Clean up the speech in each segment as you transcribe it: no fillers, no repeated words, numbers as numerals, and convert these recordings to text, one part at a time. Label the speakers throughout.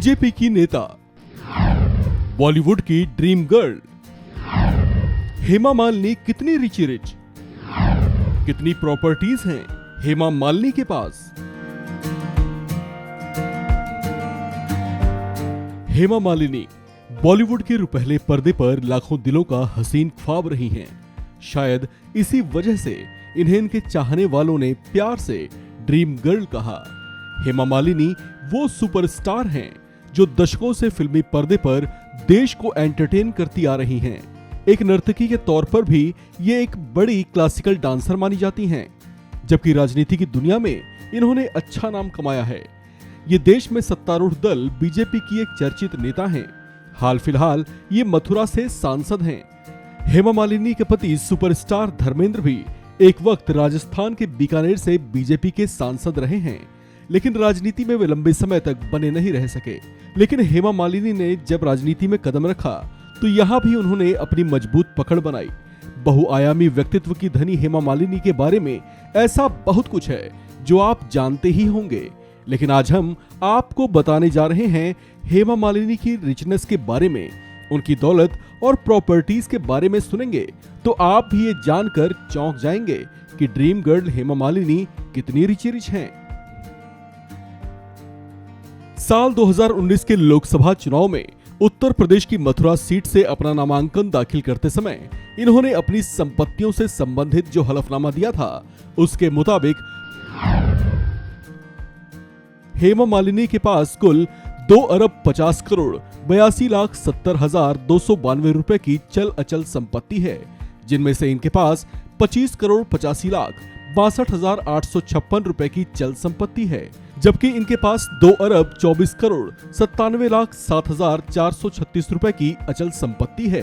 Speaker 1: BJP की नेता, बॉलीवुड की ड्रीम गर्ल हेमा मालिनी कितनी रिची रिच, कितनी प्रॉपर्टीज हैं हेमा मालिनी के पास। हेमा मालिनी बॉलीवुड के रुपहले पर्दे पर लाखों दिलों का हसीन ख्वाब रही हैं। शायद इसी वजह से इन्हें इनके चाहने वालों ने प्यार से ड्रीम गर्ल कहा। हेमा मालिनी वो सुपरस्टार हैं जो दशकों से फिल्मी पर्दे पर देश को एंटरटेन करती आ रही हैं। एक नर्तकी के तौर पर भी ये एक बड़ी क्लासिकल डांसर मानी जाती हैं, जबकि राजनीति की दुनिया में इन्होंने अच्छा नाम कमाया है। ये देश में सत्तारूढ़ दल बीजेपी की एक चर्चित नेता हैं। हाल फिलहाल ये मथुरा से सांसद हैं। हेमा मालिनी के पति सुपरस्टार धर्मेंद्र भी एक वक्त राजस्थान के बीकानेर से बीजेपी के सांसद रहे हैं, लेकिन राजनीति में वे लंबे समय तक बने नहीं रह सके। लेकिन हेमा मालिनी ने जब राजनीति में कदम रखा तो यहाँ भी उन्होंने अपनी मजबूत पकड़ बनाई। बहुआयामी व्यक्तित्व की धनी हेमा मालिनी के बारे में ऐसा बहुत कुछ है जो आप जानते ही होंगे, लेकिन आज हम आपको बताने जा रहे हैं हेमा मालिनी की रिचनेस के बारे में। उनकी दौलत और प्रॉपर्टीज के बारे में सुनेंगे तो आप भी ये जानकर चौंक जाएंगे कि ड्रीम गर्ल हेमा मालिनी कितनी रिच हैं। साल 2019 के लोकसभा चुनाव में उत्तर प्रदेश की मथुरा सीट से अपना नामांकन दाखिल करते समय इन्होंने अपनी संपत्तियों से संबंधित जो हलफनामा दिया था उसके मुताबिक हेमा मालिनी के पास कुल 2 अरब 50 करोड़ 82,70,292 रुपए की चल अचल संपत्ति है, जिनमें से इनके पास 25 करोड़ 85,62,856 रुपए की चल संपत्ति है, जबकि इनके पास 2 अरब 24 करोड़ 97,07,436 रुपए की अचल संपत्ति है।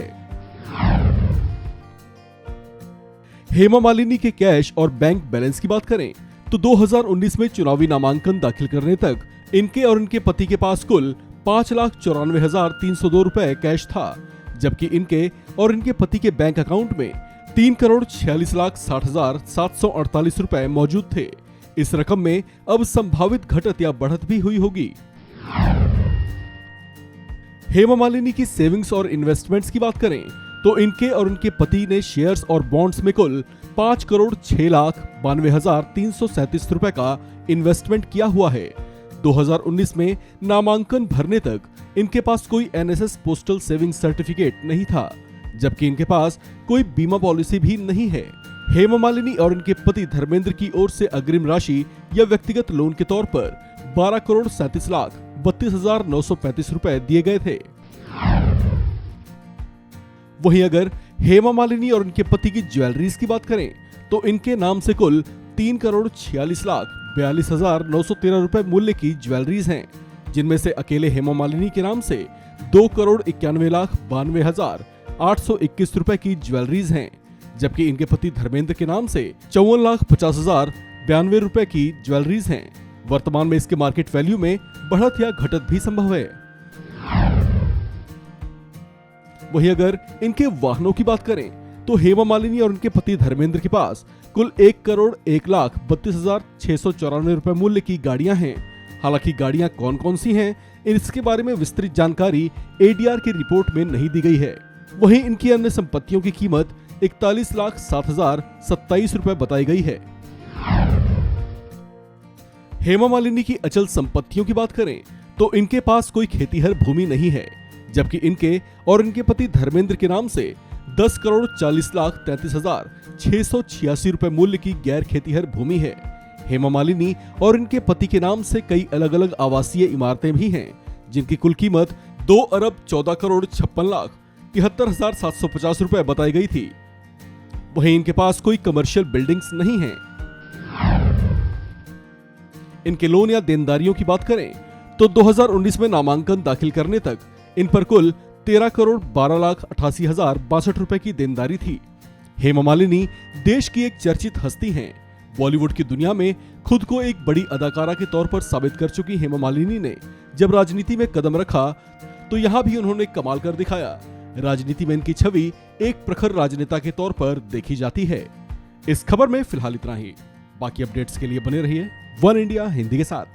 Speaker 1: हेमा मालिनी के कैश और बैंक बैलेंस की बात करें तो 2019 में चुनावी नामांकन दाखिल करने तक इनके और इनके पति के पास कुल 5,94,302 रुपए कैश था, जबकि इनके और इनके पति के बैंक अकाउंट में 3,46,60,748 रुपए मौजूद थे। इस रकम में अब संभावित घटत या बढ़त भी हुई होगी। हेमा मालिनी की सेविंग्स और इन्वेस्टमेंट्स की बात करें तो इनके और इनके पति ने शेयर्स और बॉन्ड्स में कुल 5,06,92,337 रुपए का इन्वेस्टमेंट किया हुआ है। 2019 में नामांकन भरने तक इनके पास कोई एनएसएस पोस्टल सेविंग सर्टिफिकेट नहीं था, जबकि इनके पास कोई बीमा पॉलिसी भी नहीं है। हेमा मालिनी और इनके पति धर्मेंद्र की ओर से अग्रिम राशि या व्यक्तिगत लोन के तौर पर 12,37,32,935 रुपए दिए गए थे। वहीं अगर हेमा मालिनी और इनके पति की ज्वेलरीज की बात करें तो इनके नाम से कुल 3,46,42,913 रुपए मूल्य की ज्वेलरीज हैं, जिनमें से अकेले हेमा मालिनी के नाम से 2,91,92,821 रुपए की ज्वेलरीज हैं, जबकि इनके पति धर्मेंद्र के नाम से 54,50,092 रुपए की ज्वेलरीज हैं। वर्तमान में इसके मार्केट वैल्यू में बढ़त या घटत भी संभव है। वहीं अगर इनके वाहनों की बात करें तो हेमा मालिनी और उनके पति धर्मेंद्र के पास कुल 1,01,32,694 रुपए मूल्य की गाड़ियां हैं। हालांकि गाड़ियां कौन कौन सी हैं, इसके बारे में विस्तृत जानकारी एडीआर की रिपोर्ट में नहीं दी गई है। वहीं इनकी अन्य संपत्तियों की कीमत 41,07,027 रुपए बताई गई है। हेमा मालिनी की अचल संपत्तियों की बात करें तो इनके पास कोई खेतीहर भूमि नहीं है, जबकि इनके और इनके पति धर्मेंद्र के नाम से 10,40,33,686 रुपए मूल्य की गैर खेतीहर भूमि है। हेमा मालिनी और इनके पति के नाम से कई अलग अलग आवासीय इमारतें भी हैं, जिनकी कुल कीमत 2 अरब 14,56,73,750 रुपए बताई गई थी। वहीं इनके पास कोई कमर्शियल बिल्डिंग्स नहीं हैं। इनके लोन या देनदारियों की बात करें तो 2019 में नामांकन दाखिल करने तक इन पर कुल 13,12,88,062 रुपए की देनदारी थी। हेमा मालिनी देश की एक चर्चित हस्ती हैं। बॉलीवुड की दुनिया में खुद को एक बड़ी अदाकारा के तौर पर साबित कर चुकी हेमा मालिनी ने जब राजनीति में कदम रखा तो यहाँ भी उन्होंने कमाल कर दिखाया। राजनीति में इनकी छवि एक प्रखर राजनेता के तौर पर देखी जाती है। इस खबर में फिलहाल इतना ही। बाकी अपडेट्स के लिए बने रहिए वन इंडिया हिंदी के साथ।